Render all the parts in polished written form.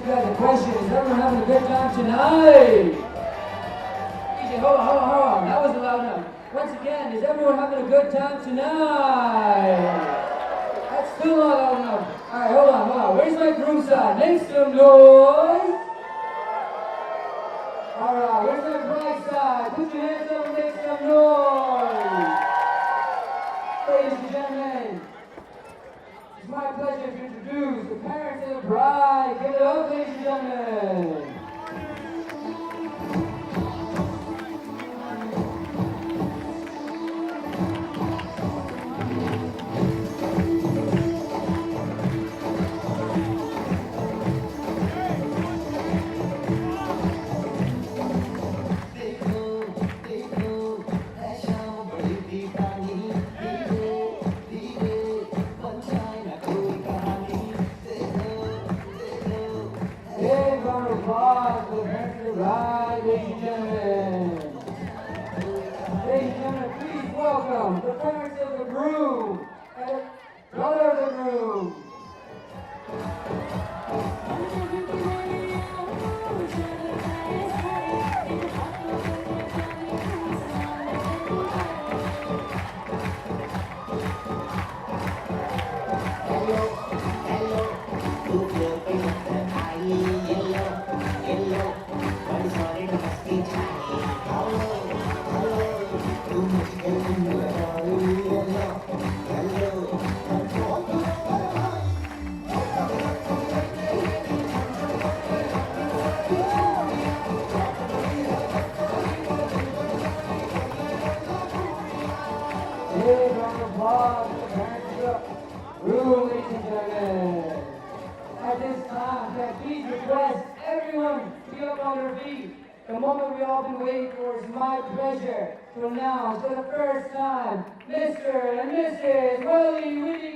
you guys a question. Is everyone having a good time tonight? DJ, hold on. That wasn't loud enough. Once again, is everyone having a good time tonight? That's still not loud enough. Alright, hold on. Where's my groom side? Make some noise. Alright, where's my bride side? Put your hands up and make some noise. Ladies and gentlemen, it's my pleasure to introduce the parents and the bride. Give it up, ladies and gentlemen. The parents of the groom and the brother of the groom. At this time, can I please request everyone to be up on their feet? The moment we all been waiting for. It's my pleasure to announce for the first time, Mr. and Mrs. Vidya-Geeth.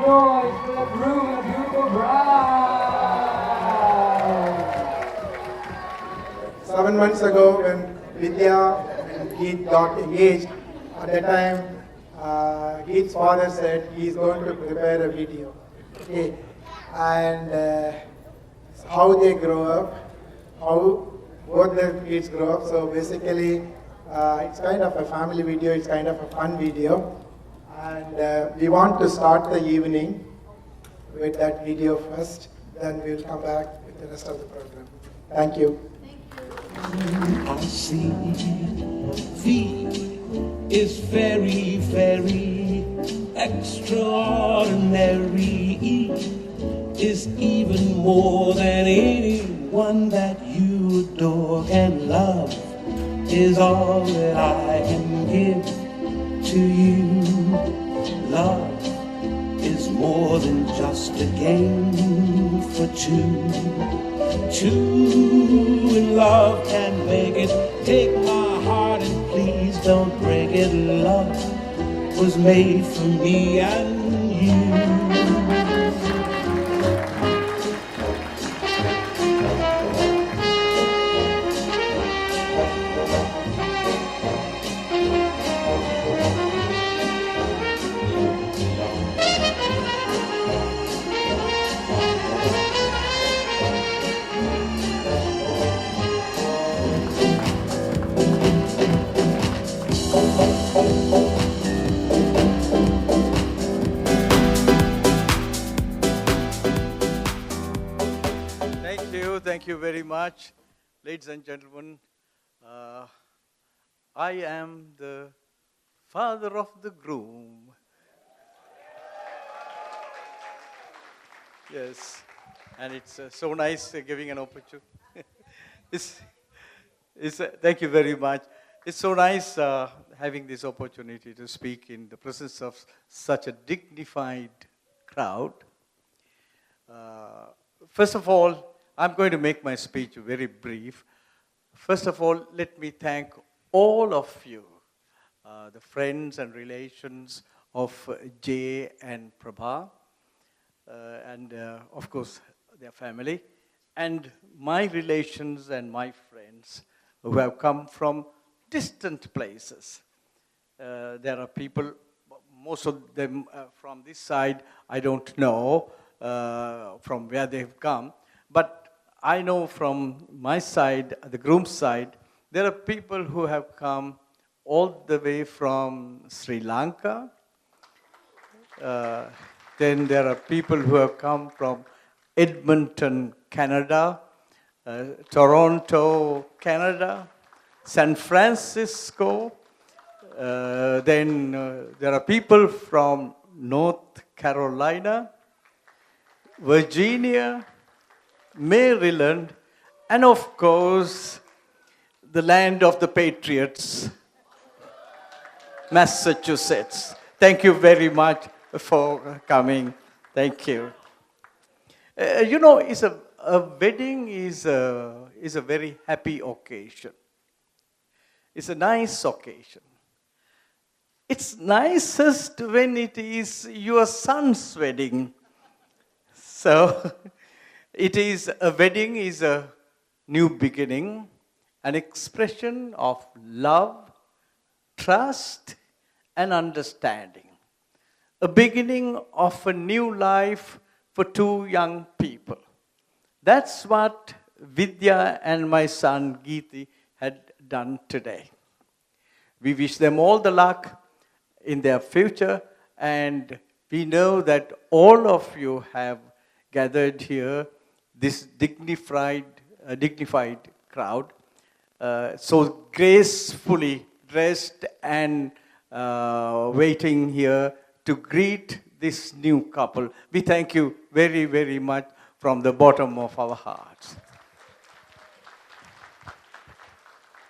Noise for the groom and beautiful bride. 7 months ago, when Vidya and Geeth got engaged, at that time, Geeth's father said he is going to prepare a video. Okay, and how they grow up, how both their kids grow up. So basically, it's kind of a family video. It's kind of a fun video. And we want to start the evening with that video first, then we'll come back with the rest of the program. Thank you. I see V is very, very extraordinary. E is even more than anyone that you adore, and love is all that I can give to you. Love is more than just a game for two. Two in love can make it. Take my heart and please don't break it. Love was made for me and you. Thank you very much. Ladies and gentlemen, I am the father of the groom. Yes, and it's so nice giving an opportunity. Thank you very much. It's so nice having this opportunity to speak in the presence of such a dignified crowd. First of all, I'm going to make my speech very brief. First of all, let me thank all of you, the friends and relations of Jay and Prabha, and of course their family, and my relations and my friends who have come from distant places. There are people, most of them from this side, I don't know from where they've come, but I know from my side, the groom's side, there are people who have come all the way from Sri Lanka. Then there are people who have come from Edmonton, Canada, Toronto, Canada, San Francisco. Then there are people from North Carolina, Virginia, Maryland, and of course, the land of the patriots, Massachusetts. Thank you very much for coming. Thank you. It's a wedding is a very happy occasion. It's a nice occasion. It's nicest when it is your son's wedding. So, a wedding is a new beginning, an expression of love, trust, and understanding. A beginning of a new life for two young people. That's what Vidya and my son Geeth had done today. We wish them all the luck in their future, and we know that all of you have gathered here, this dignified crowd, so gracefully dressed and waiting here to greet this new couple. We thank you very, very much from the bottom of our hearts.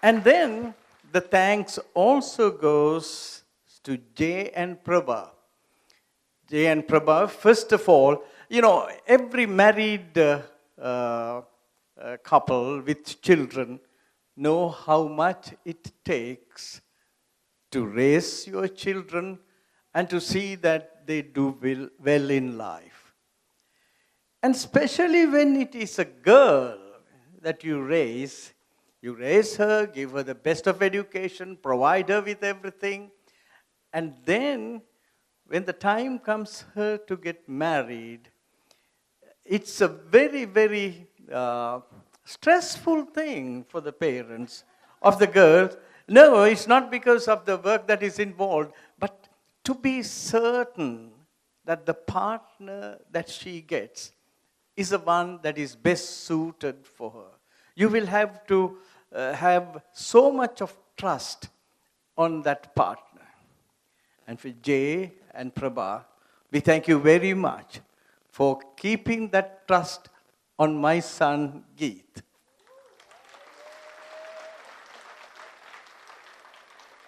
And then the thanks also goes to Jay and Prabha. Jay and Prabha, first of all, every married couple with children know how much it takes to raise your children and to see that they do well in life. And especially when it is a girl that you raise her, give her the best of education, provide her with everything, and then when the time comes her to get married, it's a very, very stressful thing for the parents of the girls. No, it's not because of the work that is involved, but to be certain that the partner that she gets is the one that is best suited for her. You will have to have so much of trust on that partner. And for Jay and Prabha, we thank you very much for keeping that trust on my son Geeth.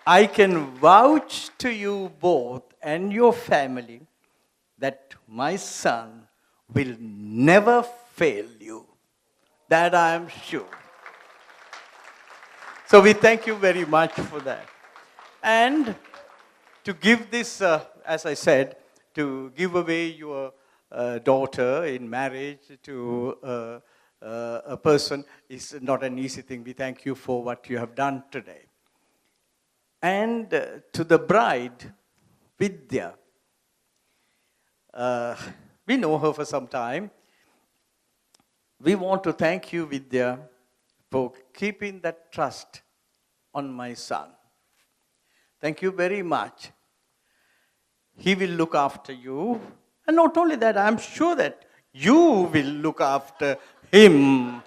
I can vouch to you both and your family that my son will never fail you. That I am sure. So we thank you very much for that. And to give this, as I said, to give away your daughter in marriage to a person is not an easy thing. We thank you for what you have done today. And to the bride, Vidya, we know her for some time. We want to thank you, Vidya, for keeping that trust on my son. Thank you very much. He will look after you. And not only that, I'm sure that you will look after him.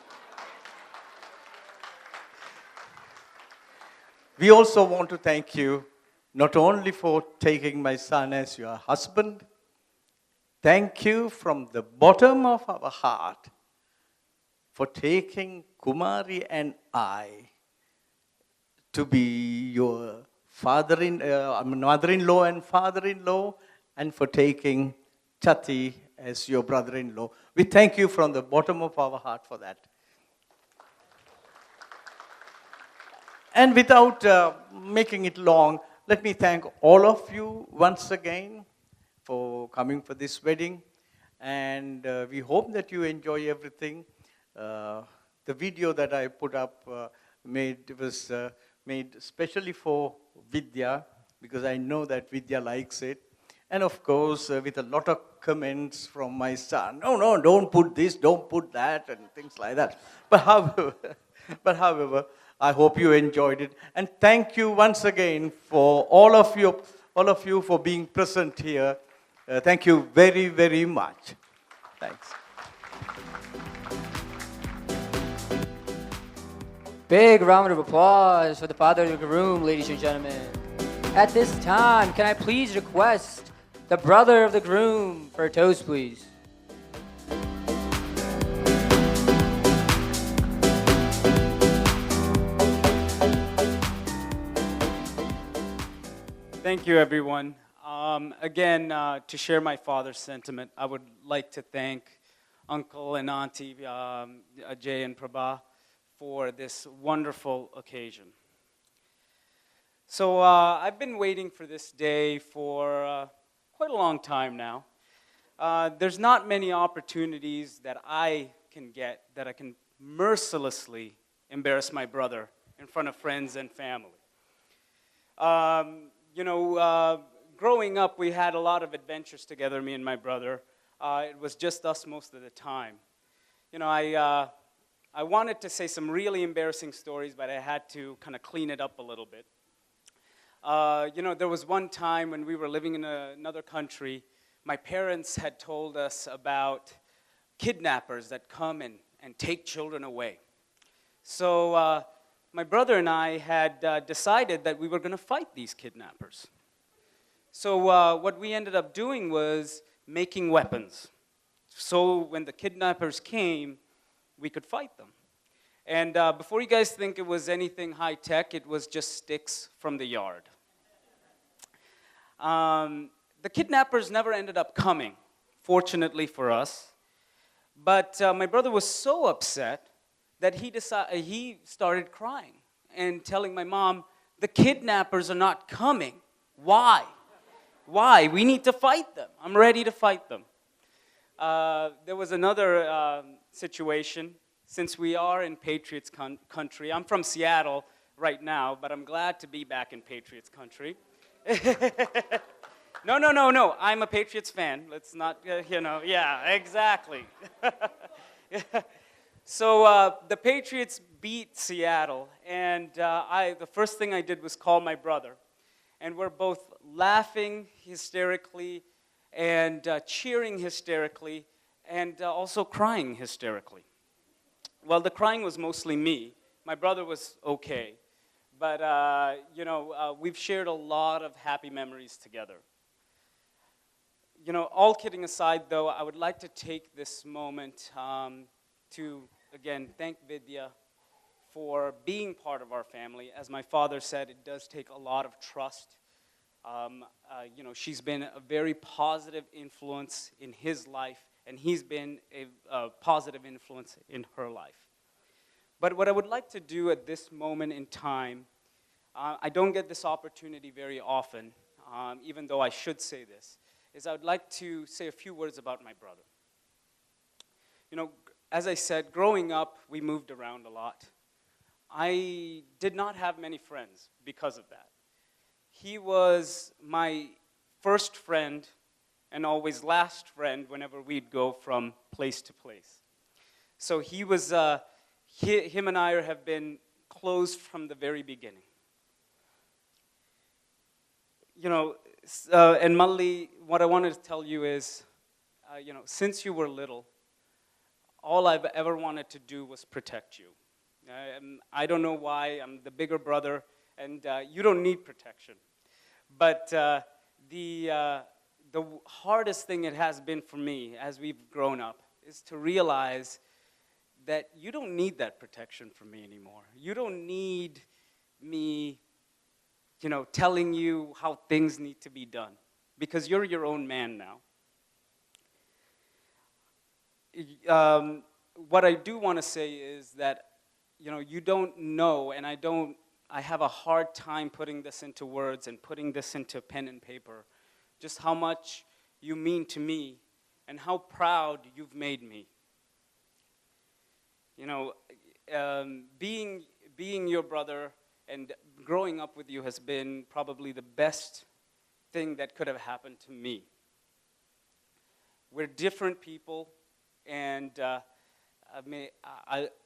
We also want to thank you not only for taking my son as your husband. Thank you from the bottom of our heart for taking Kumari and I to be your mother-in-law and father-in-law, and for taking Chati as your brother-in-law. We thank you from the bottom of our heart for that. And without making it long, let me thank all of you once again for coming for this wedding. And we hope that you enjoy everything. The video that I put up was made especially for Vidya, because I know that Vidya likes it. And of course, with a lot of comments from my son, no, don't put this, don't put that, and things like that. But however, I hope you enjoyed it. And thank you once again for all of you for being present here. Thank you very, very much. Thanks. Big round of applause for the father of the groom, ladies and gentlemen. At this time, can I please request the brother of the groom for a toast, please? Thank you, everyone. Again, to share my father's sentiment, I would like to thank Uncle and Auntie Ajay and Prabha for this wonderful occasion. So I've been waiting for this day for quite a long time now. There's not many opportunities that I can get that I can mercilessly embarrass my brother in front of friends and family. Growing up, we had a lot of adventures together, me and my brother. It was just us most of the time. I wanted to say some really embarrassing stories, but I had to kind of clean it up a little bit. There was one time when we were living in another country, my parents had told us about kidnappers that come and take children away. So my brother and I had decided that we were going to fight these kidnappers. So what we ended up doing was making weapons. So when the kidnappers came, we could fight them. And before you guys think it was anything high-tech, it was just sticks from the yard. The kidnappers never ended up coming, fortunately for us. But my brother was so upset that he started crying and telling my mom, the kidnappers are not coming. Why? Why? We need to fight them. I'm ready to fight them. There was another situation. Since we are in Patriots country, I'm from Seattle right now, but I'm glad to be back in Patriots country. No. I'm a Patriots fan. Let's not, yeah, exactly. So the Patriots beat Seattle, and the first thing I did was call my brother. And we're both laughing hysterically and cheering hysterically and also crying hysterically. Well, the crying was mostly me. My brother was okay. But, we've shared a lot of happy memories together. All kidding aside, though, I would like to take this moment to, again, thank Vidya for being part of our family. As my father said, it does take a lot of trust. She's been a very positive influence in his life, and he's been a positive influence in her life. But what I would like to do at this moment in time, I don't get this opportunity very often, even though I should say this, is I would like to say a few words about my brother. As I said, growing up, we moved around a lot. I did not have many friends because of that. He was my first friend and always last friend whenever we'd go from place to place. So he was, him and I have been close from the very beginning. And Malli, what I wanted to tell you is, since you were little, all I've ever wanted to do was protect you. I don't know why. I'm the bigger brother, and you don't need protection. But the hardest thing it has been for me as we've grown up is to realize that you don't need that protection from me anymore. You don't need me, telling you how things need to be done, because you're your own man now. what I do want to say is that, you don't know, and I have a hard time putting this into words and putting this into pen and paper, just how much you mean to me and how proud you've made me. Being your brother and growing up with you has been probably the best thing that could have happened to me. We're different people, and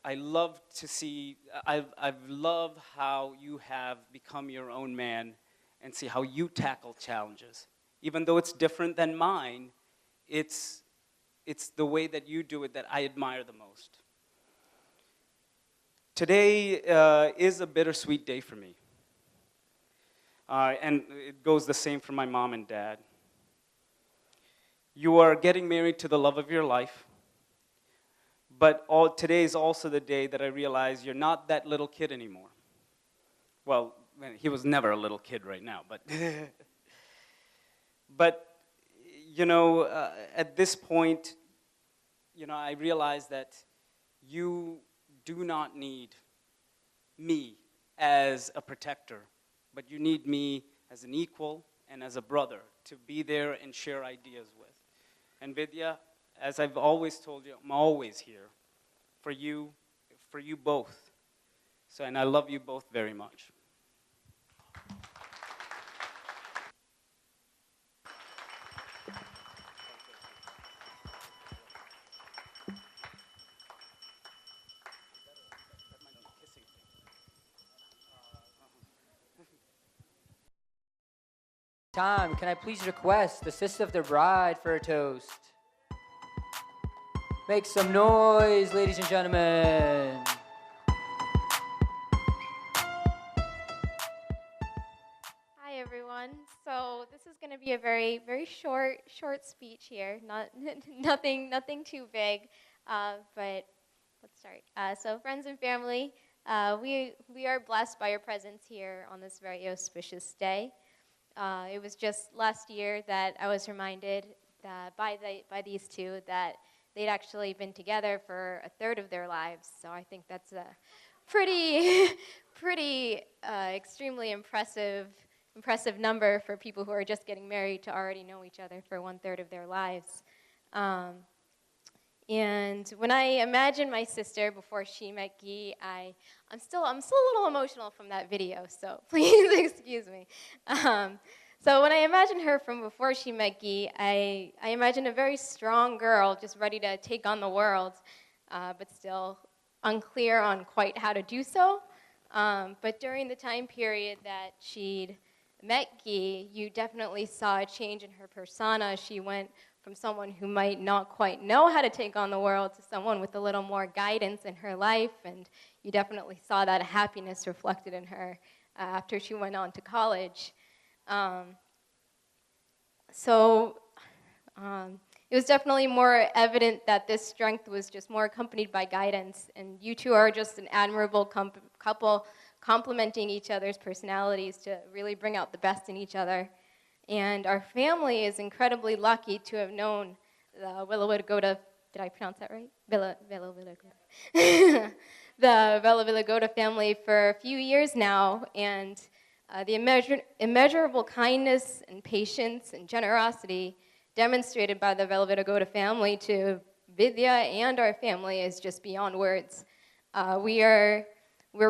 I love to see, I've loved how you have become your own man and see how you tackle challenges. Even though it's different than mine, it's the way that you do it that I admire the most. Today is a bittersweet day for me. And it goes the same for my mom and dad. You are getting married to the love of your life. But today is also the day that I realize you're not that little kid anymore. Well, he was never a little kid right now, but but at this point, I realize that you do not need me as a protector, but you need me as an equal and as a brother to be there and share ideas with. And Vidya, as I've always told you, I'm always here for you both. So, and I love you both very much. Time, can I please request the sister of the bride for a toast? Make some noise, ladies and gentlemen. Hi everyone. So this is going to be a very, very short speech here. Nothing too big, but let's start. So friends and family, we are blessed by your presence here on this very auspicious day. It was just last year that I was reminded that by these two that they'd actually been together for a third of their lives. So I think that's a pretty extremely impressive number for people who are just getting married to already know each other for 1/3 of their lives. And when I imagine my sister before she met Guy, I'm still a little emotional from that video, so please excuse me. So when I imagine her from before she met Guy, I imagine a very strong girl just ready to take on the world, but still unclear on quite how to do so. But during the time period that she'd met Guy, you definitely saw a change in her persona. She went from someone who might not quite know how to take on the world to someone with a little more guidance in her life, and you definitely saw that happiness reflected in her after she went on to college. It was definitely more evident that this strength was just more accompanied by guidance, and you two are just an admirable couple complementing each other's personalities to really bring out the best in each other. And our family is incredibly lucky to have known the Vidya-Geeth, did I pronounce that right? Vidya-Geeth. The Vidya-Geeth family for a few years now, and the immeasurable kindness and patience and generosity demonstrated by the Vidya-Geeth family to Vidya and our family is just beyond words. We're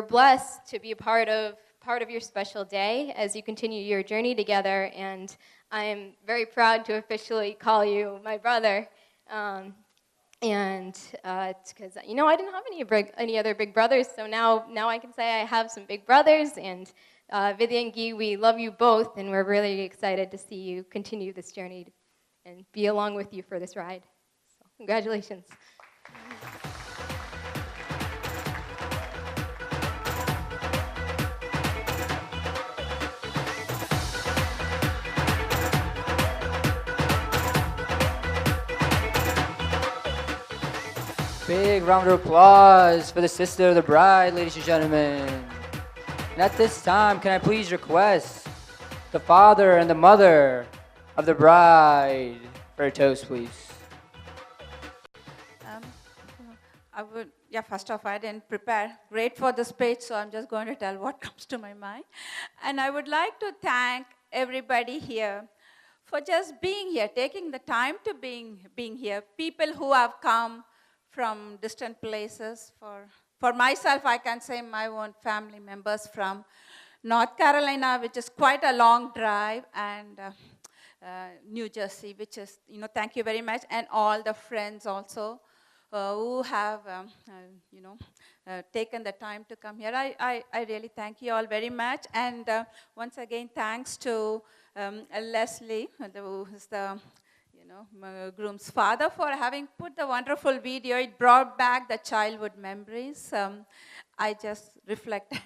blessed to be a part of your special day as you continue your journey together, and I am very proud to officially call you my brother. It's because I didn't have any other big brothers, so now I can say I have some big brothers, and Vidya and Guy, we love you both, and we're really excited to see you continue this journey and be along with you for this ride. So, congratulations. Big round of applause for the sister of the bride, ladies and gentlemen. And at this time, can I please request the father and the mother of the bride for a toast, please? First off, I didn't prepare great for the speech, so I'm just going to tell what comes to my mind. And I would like to thank everybody here for just being here, taking the time to being here. People who have come from distant places. For myself, I can say my own family members from North Carolina, which is quite a long drive, and New Jersey, which is, thank you very much, and all the friends also who have, taken the time to come here. I really thank you all very much. And once again, thanks to Leslie, who is the groom's father, for having put the wonderful video. It brought back the childhood memories. I just reflected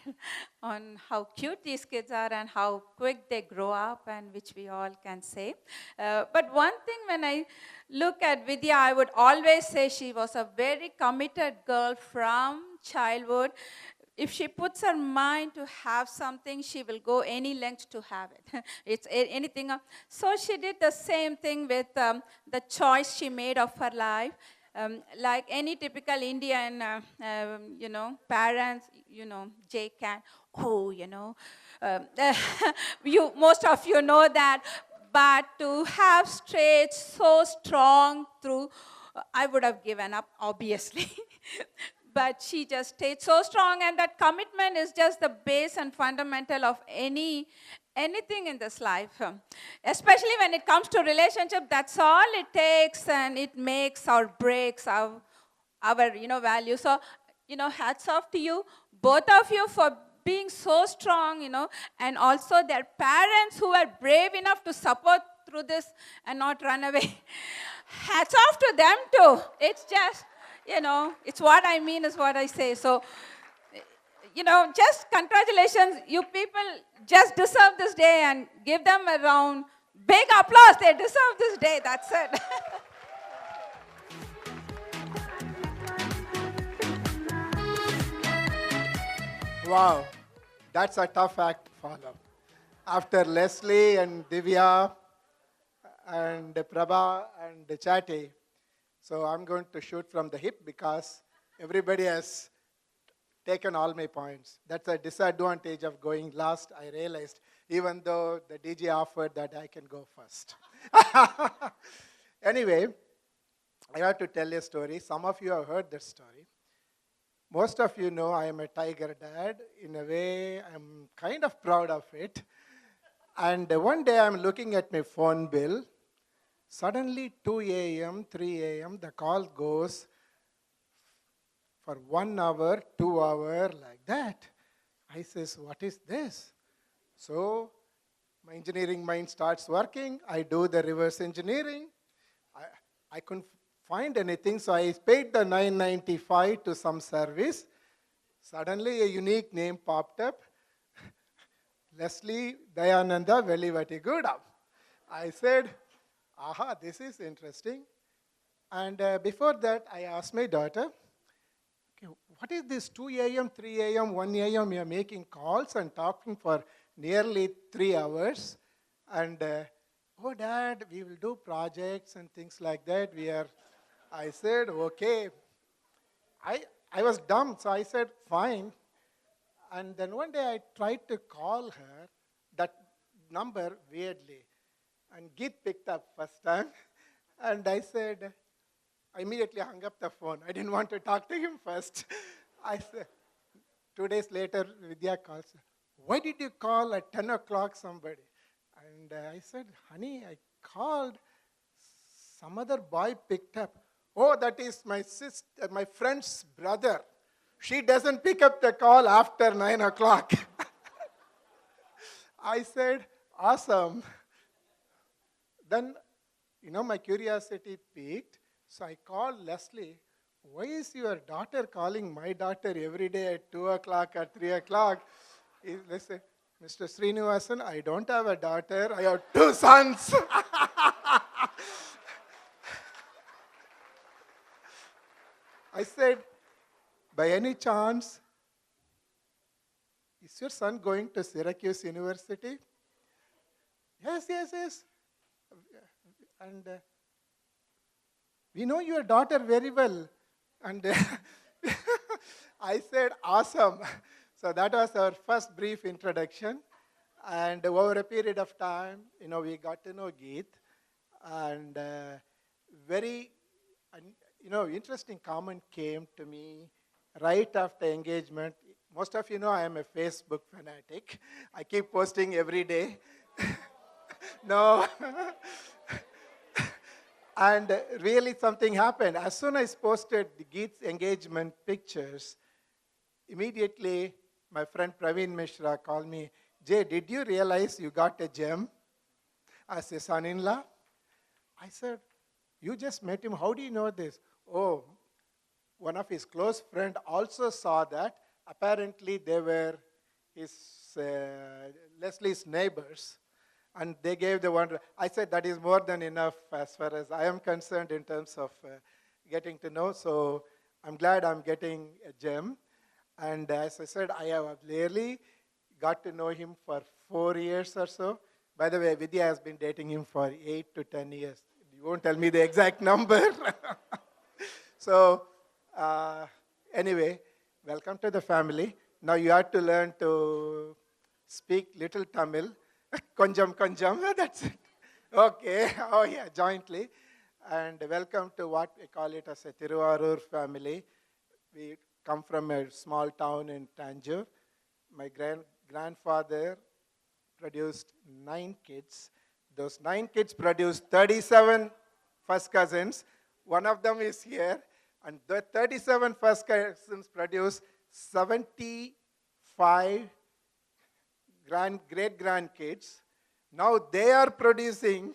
on how cute these kids are and how quick they grow up, and which we all can say. But one thing, when I look at Vidya, I would always say she was a very committed girl from childhood. If she puts her mind to have something, she will go any length to have it. It's anything. So she did the same thing with the choice she made of her life. Like any typical Indian, parents, Jay can, most of you know that. But to have stayed so strong through, I would have given up, obviously. But she just stayed so strong, and that commitment is just the base and fundamental of anything in this life. Especially when it comes to relationship, that's all it takes, and it makes or breaks our value. So, hats off to you, both of you, for being so strong, and also their parents who were brave enough to support through this and not run away. Hats off to them too. It's just, it's what I mean is what I say. So, just congratulations. You people just deserve this day, and give them a round, big applause. They deserve this day. That's it. Wow, that's a tough act to follow. After Leslie and Divya and Prabha and Chatty, so I'm going to shoot from the hip because everybody has taken all my points. That's a disadvantage of going last, I realized, even though the DJ offered that I can go first. Anyway, I have to tell a story. Some of you have heard that story. Most of you know I am a tiger dad. In a way, I'm kind of proud of it. And one day I'm looking at my phone bill. Suddenly, 2 a.m., 3 a.m., the call goes for 1 hour, 2 hour, like that. I says, what is this? So my engineering mind starts working. I do the reverse engineering. I couldn't find anything, so I paid the $9.95 to some service. Suddenly, a unique name popped up. Leslie Dayananda Velivati Gouda. I said, aha, this is interesting. And before that, I asked my daughter, okay, what is this 2 a.m., 3 a.m., 1 a.m., you're making calls and talking for nearly 3 hours. And, oh, Dad, we will do projects and things like that. I said, okay. I was dumb, so I said, fine. And then one day I tried to call her, that number, weirdly. And Geeth picked up first time. And I said, I immediately hung up the phone. I didn't want to talk to him first. I said, 2 days later, Vidya calls, why did you call at 10 o'clock somebody? And I said, honey, I called. Some other boy picked up. Oh, that is my friend's brother. She doesn't pick up the call after 9 o'clock. I said, awesome. Then, my curiosity piqued. So I called Leslie. Why is your daughter calling my daughter every day at 2 o'clock or 3 o'clock? They say, Mr. Srinivasan, I don't have a daughter. I have 2 sons. I said, by any chance, is your son going to Syracuse University? Yes. And we know your daughter very well. And I said, awesome. So that was our first brief introduction. And over a period of time, we got to know Geeth. And very, interesting comment came to me right after engagement. Most of you know I am a Facebook fanatic. I keep posting every day. No. And really something happened. As soon as I posted the Geeth's engagement pictures, immediately my friend Praveen Mishra called me, Jay, did you realize you got a gem as a son-in-law? I said, you just met him. How do you know this? Oh, one of his close friends also saw that. Apparently, they were Leslie's neighbors. And they gave the one. I said that is more than enough as far as I am concerned in terms of getting to know. So I'm glad I'm getting a gem. And as I said, I have clearly got to know him for 4 years or so. By the way, Vidya has been dating him for 8 to 10 years. You won't tell me the exact number. So anyway, welcome to the family. Now you have to learn to speak little Tamil. Konjam, that's it. Okay, oh yeah, jointly. And welcome to what we call it as a Tiruvarur family. We come from a small town in Tanjore. My grandfather produced 9 kids. Those 9 kids produced 37 first cousins. One of them is here. And the 37 first cousins produced 75 great-grandkids. Now they are producing,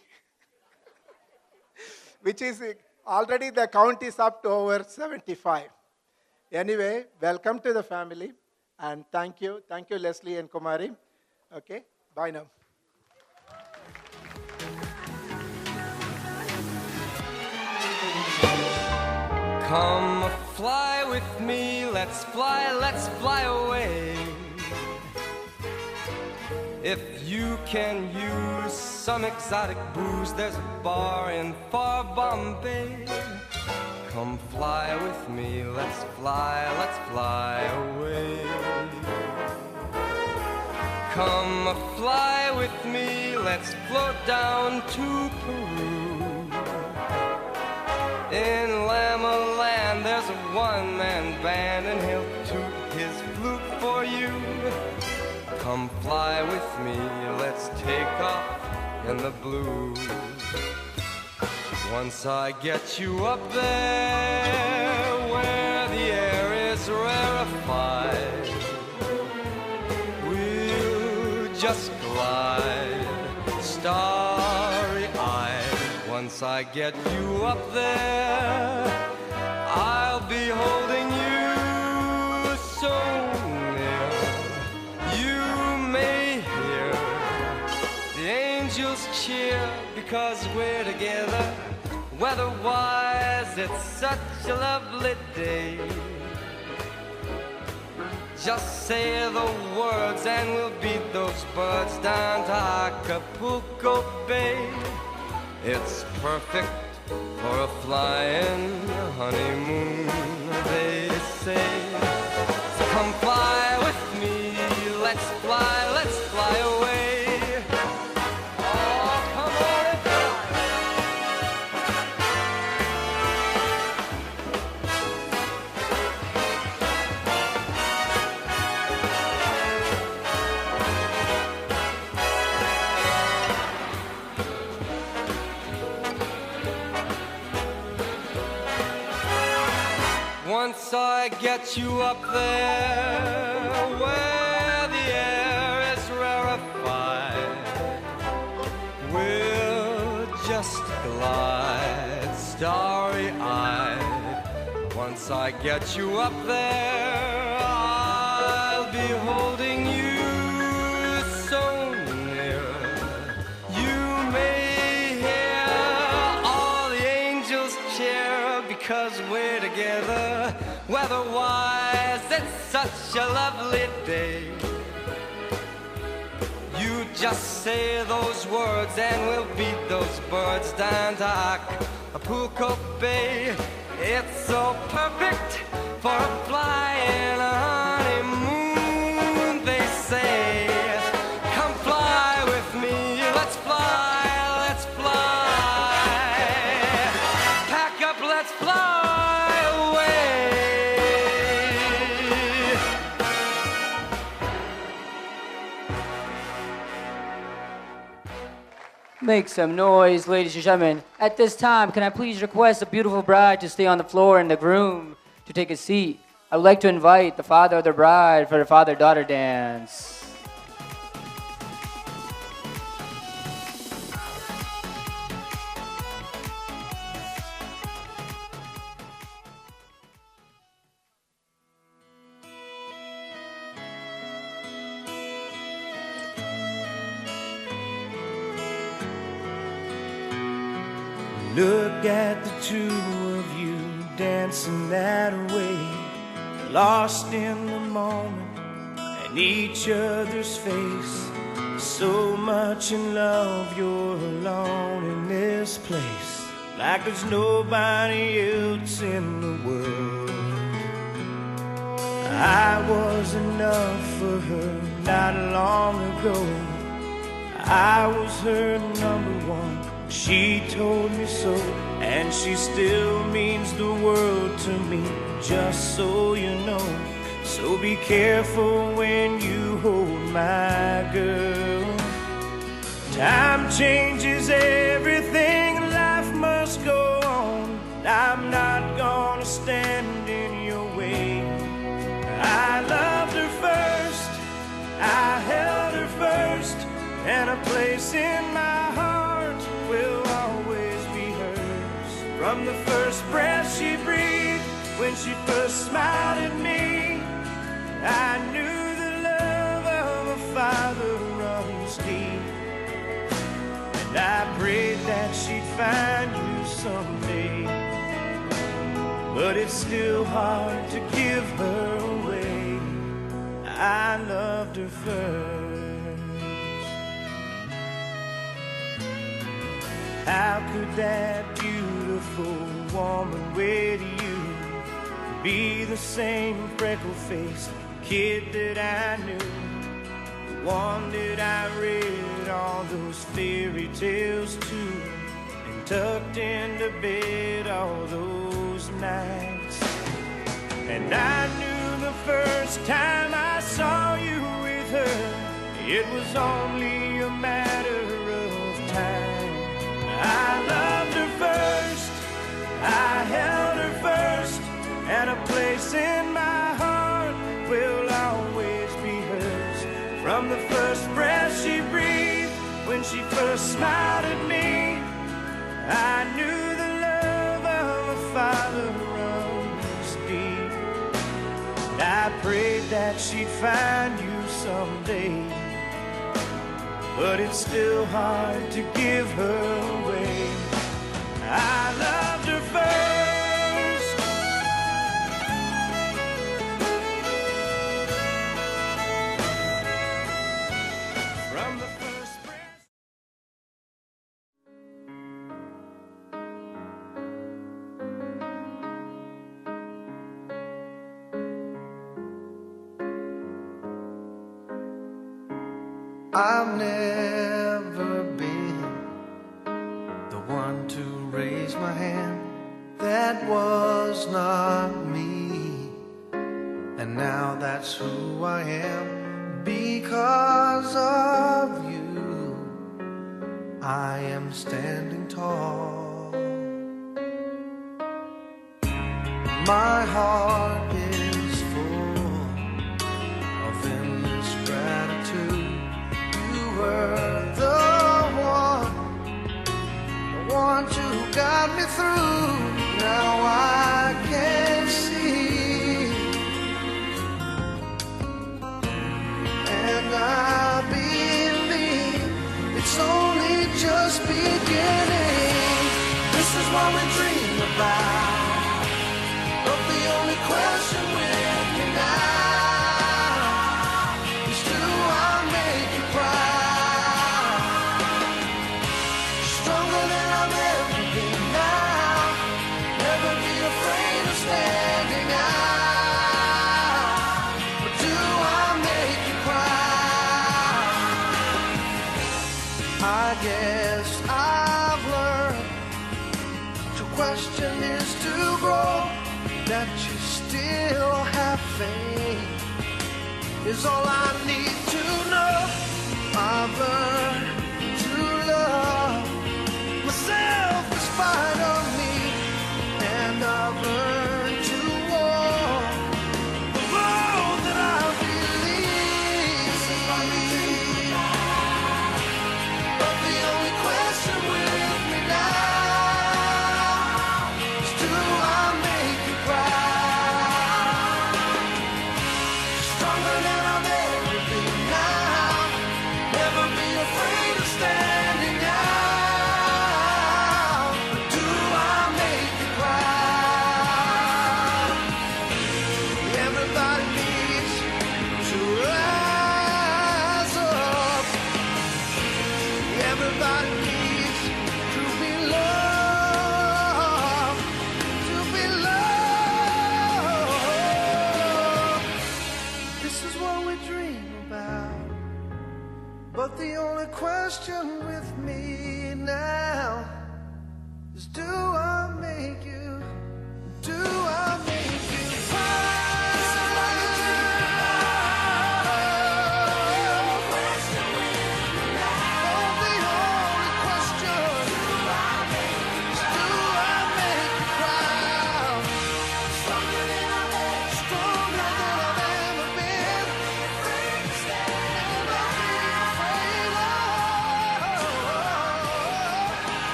which is already the count is up to over 75. Anyway, welcome to the family. And thank you. Thank you, Leslie and Kumari. Okay, bye now. Come fly with me, let's fly away. If you can use some exotic booze, there's a bar in far Bombay. Come fly with me, let's fly away. Come fly with me, let's float down to Peru. In Lama Land, there's a one-man band, and he'll toot his flute for you. Come fly with me, let's take off in the blue. Once I get you up there, where the air is rarefied, we'll just glide, starry-eyed. Once I get you up there, I'll be holding you so near. You may hear the angels cheer because we're together. Weather-wise, it's such a lovely day. Just say the words and we'll beat those birds down to Acapulco Bay. It's perfect for a flying honeymoon, they say. So come fly with me, let's fly away. Oh, come on and once I get you up there, where the air is rarefied, we'll just glide, starry-eyed. Once I get you up there, I'll be holding you so near. You may hear all the angels cheer because we're together. Weather-wise, it's such a lovely day. You just say those words and we'll beat those birds down to Acapulco Bay. It's so perfect for a flying honeymoon, they say. Come fly with me, let's fly, let's fly. Pack up, let's fly away. Make some noise, ladies and gentlemen. At this time, can I please request the beautiful bride to stay on the floor and the groom to take a seat? I would like to invite the father of the bride for the father-daughter dance. Look at the two of you dancing that way, lost in the moment and each other's face. So much in love, you're alone in this place, like there's nobody else in the world. I was enough for her not long ago. I was her number one. She told me so, and she still means the world to me, just so you know. So be careful when you hold my girl. Time changes everything, life must go on. I'm not gonna stand in your way. I loved her first, I held her first, and a place in my heart will always be hers. From the first breath she breathed, when she first smiled at me, I knew the love of a father runs deep. And I prayed that she'd find you someday, but it's still hard to give her away. I loved her first. How could that beautiful woman wait to you be the same freckle-faced kid that I knew, the one that I read all those fairy tales to, and tucked into bed all those nights? And I knew the first time I saw you with her, it was only a matter of time. I loved her first, I held her first, and a place in my heart will always be hers. From the first breath she breathed, when she first smiled at me, I knew the love of a father runs deep. And I prayed that she'd find you someday, but it's still hard to give her away. I loved her first. From the first breath. I've never been the one to raise my hand. That was not me, and now that's who I am. Because of you, I am standing tall. My heart is full of endless gratitude. You were the one to guide me through. Now I can see, and I believe it's only just beginning. This is what we dream about, but the only question with me now is, do I make you proud? Stronger than I've ever been now. Never be afraid. question is to grow, that you still have faith is all I need to know. I've learned to love myself in spite of me, and I've learned to walk the road that I believe. But the only question with me now is, do I make you proud? Stronger than I've ever been now. Never be afraid of standing out. But do I make you proud? Everybody needs to rise up. Everybody needs to be loved. To be loved. This is what we dream about. But the only question with me now is, do I make you? Do I make you proud? Oh, the only question is, do I make you proud? Stronger than I've ever been.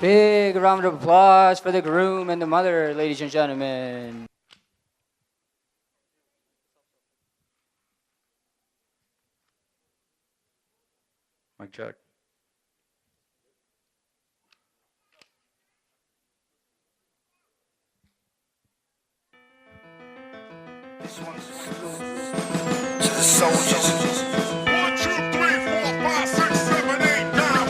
Big round of applause for the groom and the mother, ladies and gentlemen. Mic check. This one's to the soldiers. 1, 2, 3, 4, 5, 6, 7, 8, 9.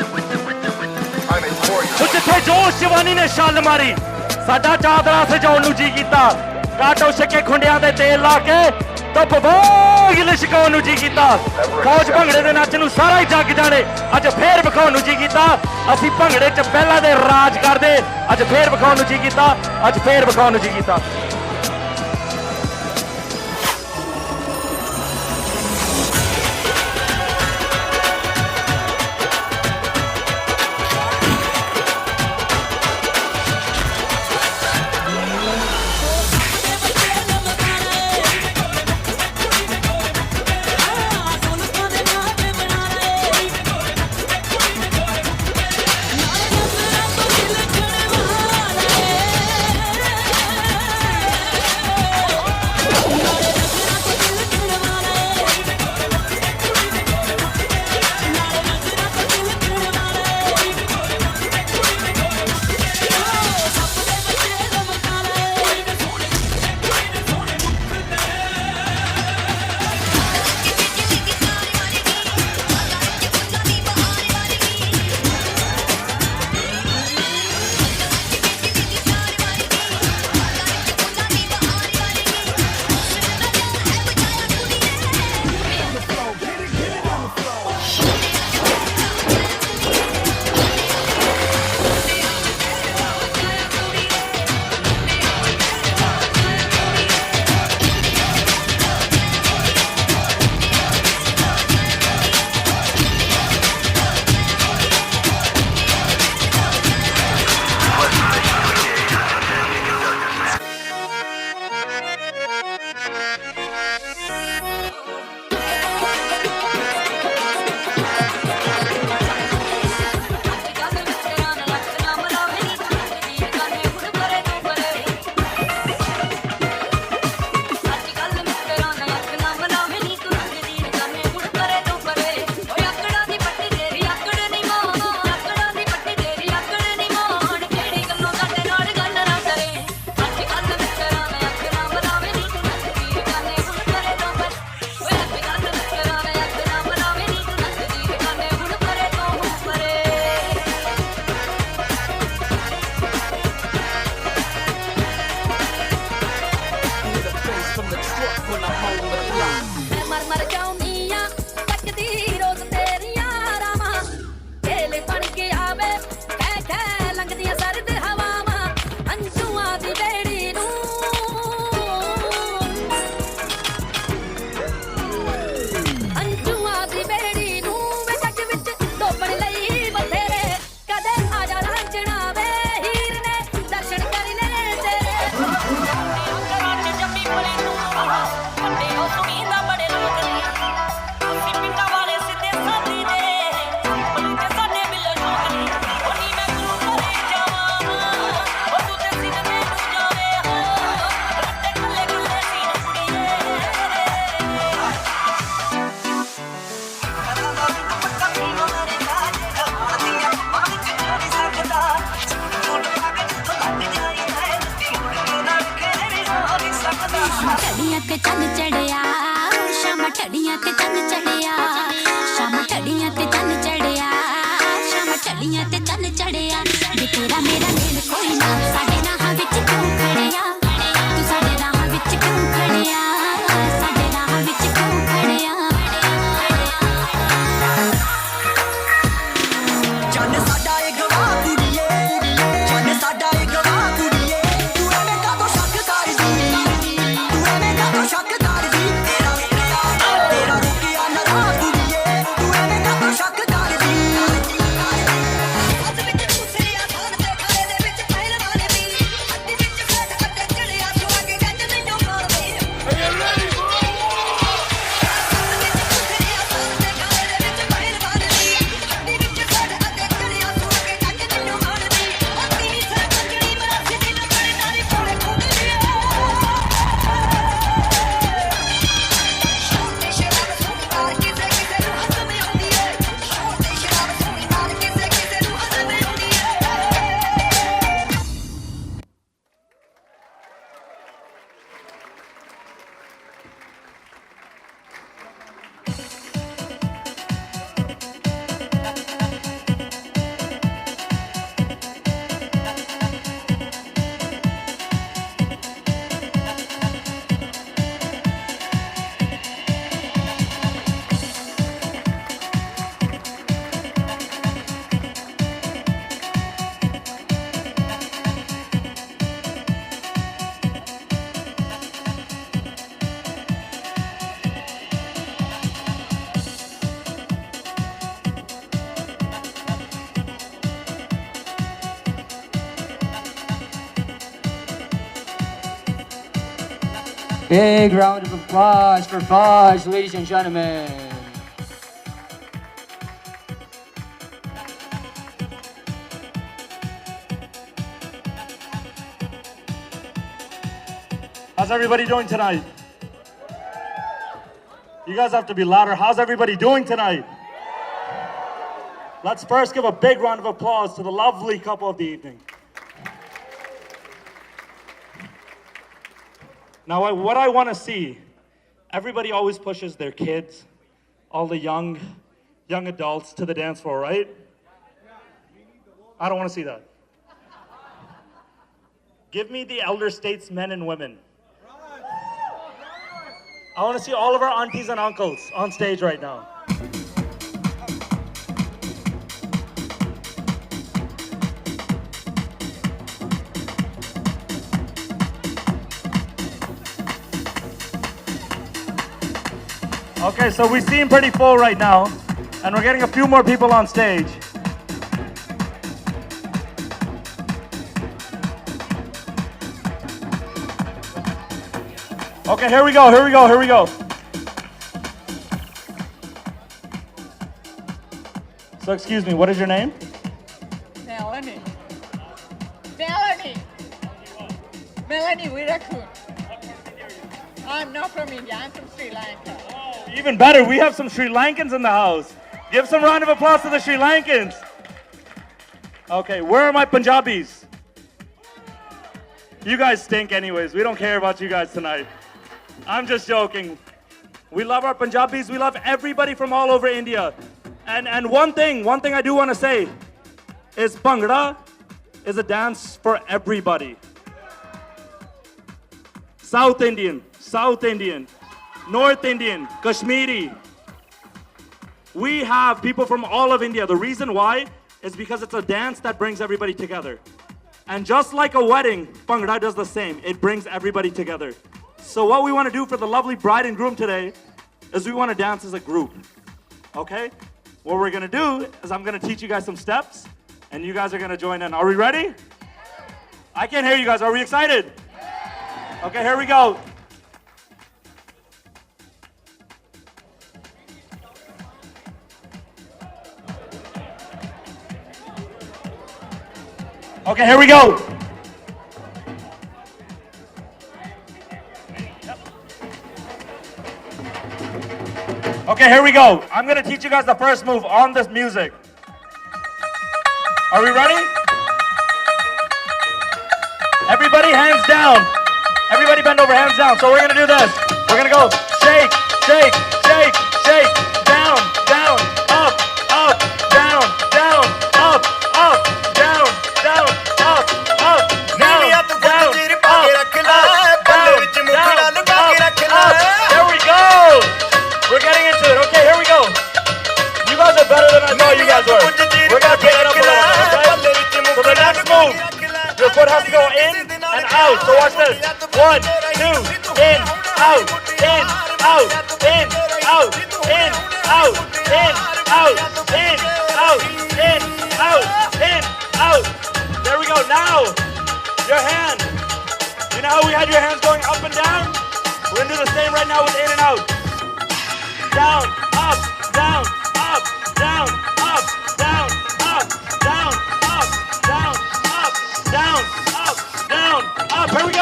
I'm a warrior. ਜਿੱਥੇ ਜੋਸ਼ ਜਵਾਨੀ ਨੇ ਛਾਲ ਮਾਰੀ, ਸਾਡਾ ਚਾਦਰਾ ਸਜਾਉਣ ਨੂੰ ਜੀ ਕੀਤਾ, ਕਾਟੋ ਛੱਕੇ ਖੁੰਡਿਆਂ ਦੇ ਤੇਲ ਲਾ ਕੇ ਧੁੱਪ ਵਾਂਗ ਲਿਸ਼ਕਾਉਣ ਨੂੰ ਜੀ ਕੀਤਾ। ਫੌਜ ਭੰਗੜੇ ਦੇ ਨੱਚ ਨੂੰ ਸਾਰਾ ਹੀ ਜੱਗ ਜਾਣੇ, ਅੱਜ ਫੇਰ ਵਿਖਾਉਣ ਨੂੰ ਜੀ ਕੀਤਾ। ਅਸੀਂ ਭੰਗੜੇ 'ਚ ਪਹਿਲਾਂ ਦੇ ਰਾਜ ਕਰਦੇ, ਅੱਜ ਫੇਰ ਵਿਖਾਉਣ ਨੂੰ ਜੀ ਕੀਤਾ, ਅੱਜ ਫੇਰ ਵਿਖਾਉਣ ਨੂੰ ਜੀ ਕੀਤਾ। ਤੇ ਚੰਨ ਚੜਿਆ ਸ਼ਾਮ ਢੜੀਆਂ ਤੇ ਚੰਨ ਚੜਿਆ ਸ਼ਾਮ ਢੜੀਆਂ ਤੇ ਚੰਨ ਚੜਿਆ ਸ਼ਾਮ ਢੜੀਆਂ ਤੇ ਚੰਨ ਚੜਿਆ ਜੇ ਤੇਰਾ ਮੇਰਾ ਮੇਲ ਕੋਈ ਨਾ ਸਾਡੇ ਰਾਹਾਂ ਵਿੱਚ ਕਿਉਂ ਖੜਿਆ ਤੂੰ ਸਾਡੇ ਰਾਹਾਂ ਵਿੱਚ ਕਿਉਂ ਖੜਿਆ ਸਾਡੇ ਰਾਹਾਂ ਵਿੱਚ ਕਿਉਂ ਖੜਿਆ ਚੰਨ ਸਾਡਾ ਏ ਗਵਾ ਕੁੜੀਏ ਚੰਨ ਸਾਡਾ ਏ ਗਵਾ ਕੁੜੀਏ ਤੂੰ ਐਵੇਂ ਕਾਹਤੋਂ ਸ਼ੱਕ ਕਰਦੀ ਤੂੰ ਐਵੇਂ ਕਾਹਤੋਂ ਸ਼ੱਕ ਕਰਦੀ ਤੇਰਾ ਰੁਕਿਆ ਨਾ ਰਾਹ ਕੁੜੀਏ ਤੂੰ ਐਵੇਂ ਕਾਹਤੋਂ ਸ਼ੱਕ ਕਰਦੀ ਹੱਥ ਵਿੱਚ ਦੂਸਰਿਆਂ ਥਾਨ ਤੇ ਖਾਲੇ ਦੇ ਵਿੱਚ ਪਹਿਲਵਾਨ ਦੀ ਹੱਥ ਵਿੱਚ ਫੈਟ ਅੱਡੇ ਚੜਿਆ ਸੁਆਗੇ ਜੱਜ ਮੈਨੂੰ ਮਾਰਦੇ Big round of applause for Fudge, ladies and gentlemen. How's everybody doing tonight? You guys have to be louder. How's everybody doing tonight? Let's first give a big round of applause to the lovely couple of the evening. Now, what I want to see, everybody always pushes their kids, all the young adults to the dance floor, right? I don't want to see that. Give me the elder statesmen and women. I want to see all of our aunties and uncles on stage right now. Okay, so we seem pretty full right now, and we're getting a few more people on stage. Okay, here we go. So excuse me, what is your name? Melanie Virakun. I'm not from India, I'm from Sri Lanka. Even better, we have some Sri Lankans in the house. Give some round of applause to the Sri Lankans. Okay, where are my Punjabis? You guys stink anyways. We don't care about you guys tonight. I'm just joking. We love our Punjabis. We love everybody from all over India. And one thing I do want to say is Bhangra is a dance for everybody. South Indian, North Indian, Kashmiri. We have people from all of India. The reason why is because it's a dance that brings everybody together. And just like a wedding, Bhangra does the same. It brings everybody together. So what we want to do for the lovely bride and groom today is we want to dance as a group. Okay? What we're going to do is I'm going to teach you guys some steps, and you guys are going to join in. Are we ready? I can't hear you guys. Are we excited? Okay, here we go. Okay, here we go. Okay, here we go. I'm going to teach you guys the first move on this music. Are we ready? Everybody hands down. Everybody bend over, hands down. So we're going to do this. We're gonna go shake, shake, shake, shake, down, down, up, up, down, down, up, up, down, down, up, up, down, down, up, down, up. There we go. We're getting into it. Okay, here we go. You guys are better than I thought you guys were. We're gonna pick it up a little bit, okay? So the next move, your foot has to go in and out. So watch this. 1, 2, in, out, in, out, in, out, in, out, in, out, in, out, in, out, in, out. There we go. Now, your hand. You know how we had your hands going up and down? We're gonna do the same right now with in and out. Down, up, down, up, down, up, down, up, down, up, down, up, down, up, down, up. Here we go.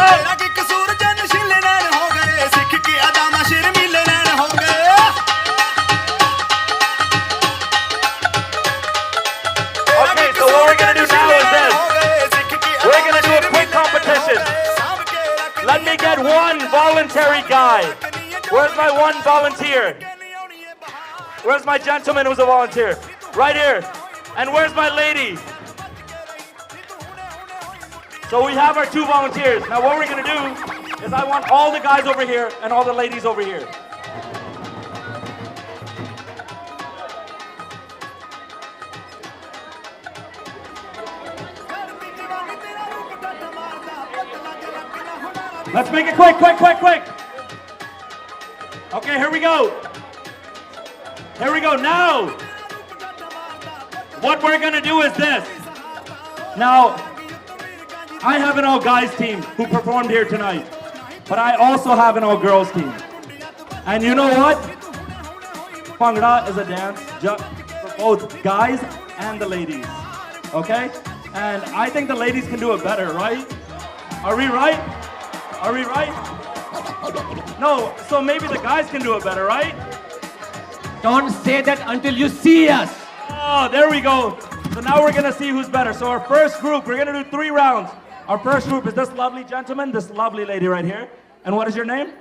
Okay, so what we're gonna do now is this. We're gonna do a quick competition. Let me get one voluntary guy. Where's my one volunteer? Where's my gentleman who's a volunteer? Right here. And where's my lady? So we have our 2 volunteers. Now what we're gonna do is I want all the guys over here and all the ladies over here. Let's make it quick, quick, quick, quick. Okay, here we go. Here we go. Now, what we're gonna do is this. Now, I have an all-guys team who performed here tonight, but I also have an all-girls team. And you know what? Bhangra is a dance for both guys and the ladies, okay? And I think the ladies can do it better, right? Are we right? Are we right? No, so maybe the guys can do it better, right? Don't say that until you see us. Oh, there we go. So now we're gonna see who's better. So our first group, we're gonna do 3 rounds. Our first group is this lovely gentleman, this lovely lady right here. And what is your name?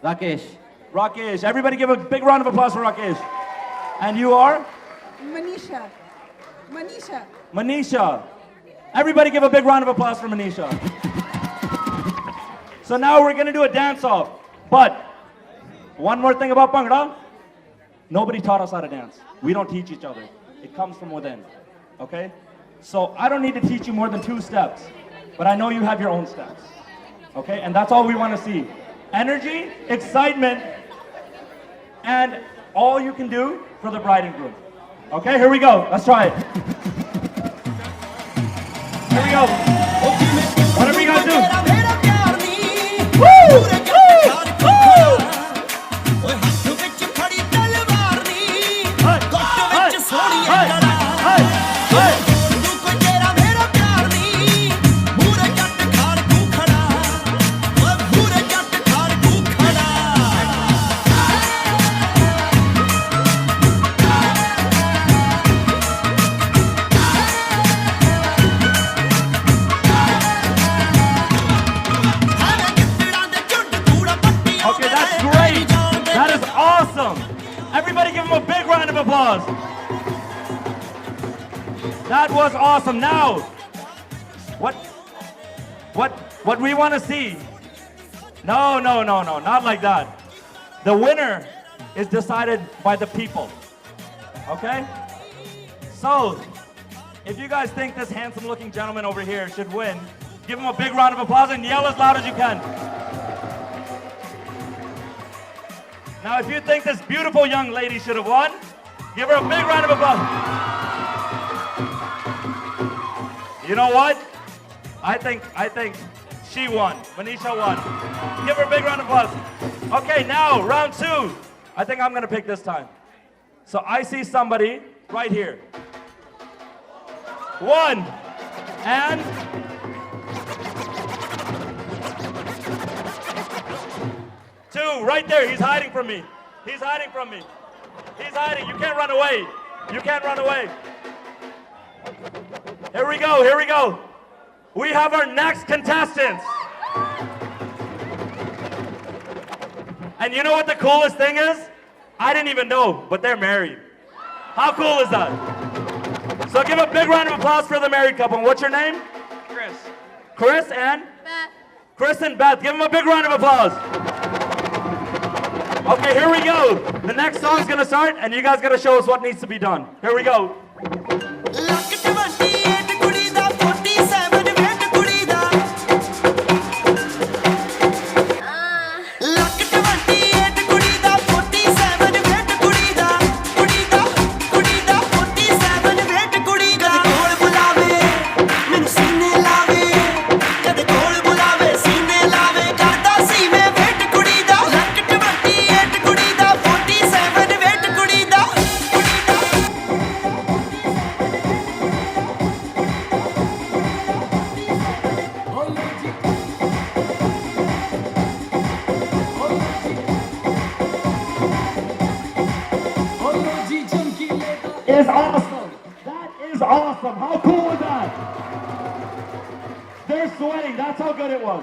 Rakesh. Rakesh. Everybody give a big round of applause for Rakesh. And you are? Manisha. Manisha. Manisha. Everybody give a big round of applause for Manisha. So now we're gonna do a dance-off. But one more thing about Bhangra. Nobody taught us how to dance. We don't teach each other. It comes from within, okay? So I don't need to teach you more than 2 steps, but I know you have your own steps, okay? And that's all we want to see. Energy, excitement, and all you can do for the bride and groom. Okay, here we go. Let's try it. Here we go. Whatever you guys do. Woo! Woo! Woo! Okay, that's great. That is awesome. Everybody give him a big round of applause. That was awesome. Now, what we want to see? No, not like that. The winner is decided by the people. Okay? So, if you guys think this handsome-looking gentleman over here should win, give him a big round of applause and yell as loud as you can. Now, if you think this beautiful young lady should have won, give her a big round of applause. You know what? I think she won. Manisha won. Give her a big round of applause. Okay, now, round 2. I think I'm going to pick this time. So I see somebody right here. 1, and 2, right there. He's hiding from me. He's hiding from me. He's hiding. You can't run away. You can't run away. Here we go. Here we go. We have our next contestants. And you know what the coolest thing is? I didn't even know, but they're married. How cool is that? So give a big round of applause for the married couple. What's your name? Chris. Chris and? Beth. Chris and Beth. Give them a big round of applause. Okay, here we go. The next song's gonna start, and you guys gotta show us what needs to be done. Here we go. Is awesome. That is awesome. How cool was that? They're sweating. That's how good it was.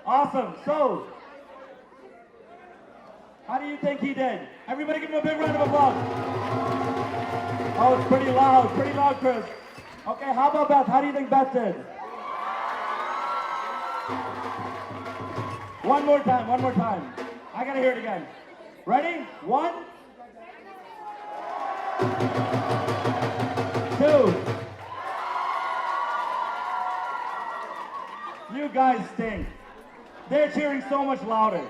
Awesome. So, how do you think he did? Everybody give him a big round of applause. Oh, it's pretty loud. Pretty loud, Chris. Okay, how about Beth? How do you think Beth did? One more time, one more time. I gotta hear it again. Ready? 1, 2. You guys stink. They're cheering so much louder.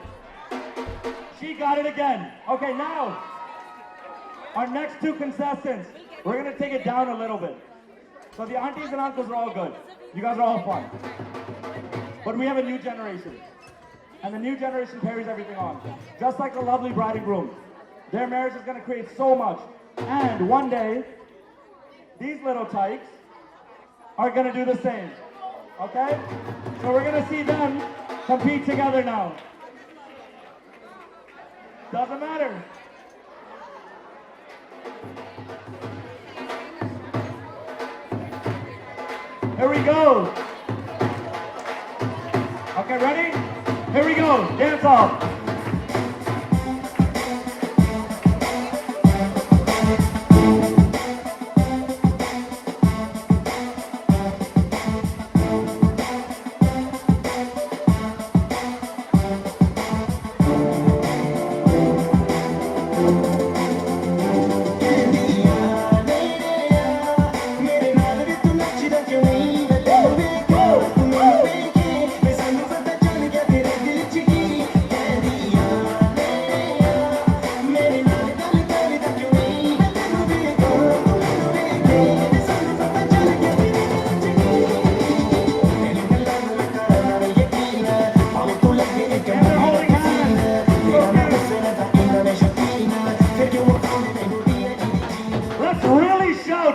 She got it again. Okay, now, our next 2 contestants, we're gonna take it down a little bit. So the aunties and uncles are all good. You guys are all fun. But we have a new generation. And the new generation carries everything on. Just like the lovely bride and groom. Their marriage is gonna create so much. And one day, these little tykes are gonna do the same. Okay? So we're gonna see them compete together now. Doesn't matter. Here we go. Okay, ready? Here we go. Dance off.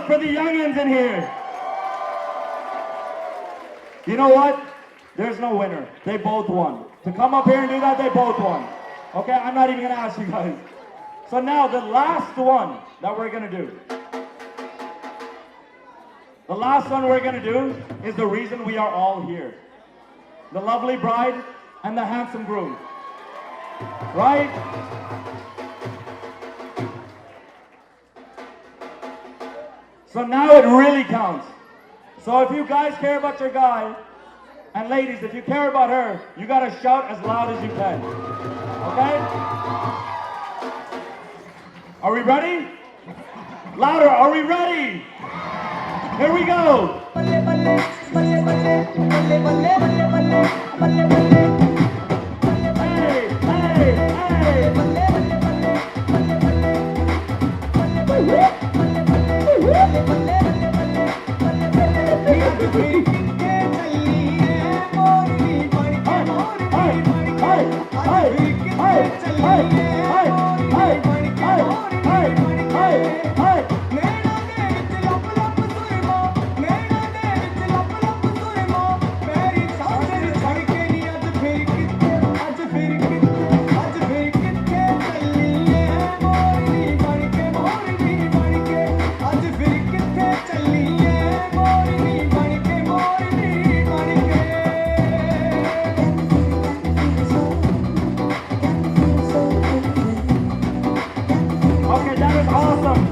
For the youngins in here. You know what? There's no winner. They both won. To come up here and do that, they both won. Okay, I'm not even gonna ask you guys. So now the last one that we're gonna do. The last one we're gonna do is the reason we are all here. The lovely bride and the handsome groom. Right? So now it really counts. So if you guys care about your guy, and ladies, if you care about her, you gotta shout as loud as you can. Okay? Are we ready? Louder, are we ready? Here we go. Hey, hey, hey. Okay, that is awesome.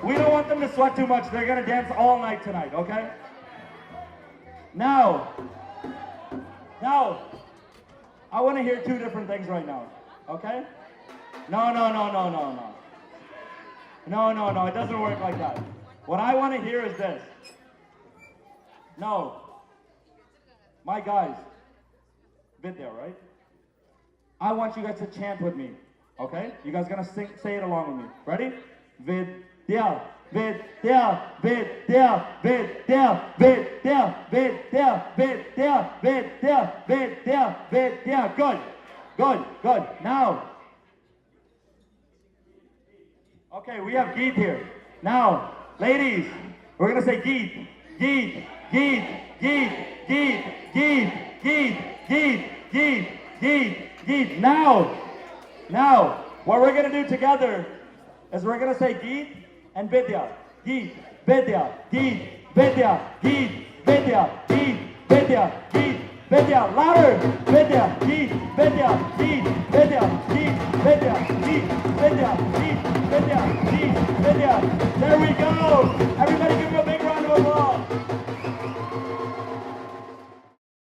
We don't want them to sweat too much. They're gonna dance all night tonight, okay? Now, I want to hear two different things right now, okay? No. No, it doesn't work like that. What I want to hear is this. No. My guys, Vidya, right? I want you guys to chant with me, okay? You guys gonna say it along with me. Ready? Vidya, Vidya, Vidya, Vidya, Vidya, Vidya, Vidya, Vidya, Vidya, Vidya. Good. Now. Okay, we have Geeth here. Now, ladies, we're gonna say Geeth, Geeth, Geeth, Geeth, Geeth, Geeth, Geeth, Geeth, Geeth, Geeth, Geeth. Now, what we're gonna do together is we're gonna say Geeth and Vidya. Geeth, Vidya, Geeth, Vidya, Geeth, Vidya, Geeth, Vidya, Geeth, Vidya. Louder! Vidya, Geeth, Vidya, Geeth, Vidya, Geeth, Vidya.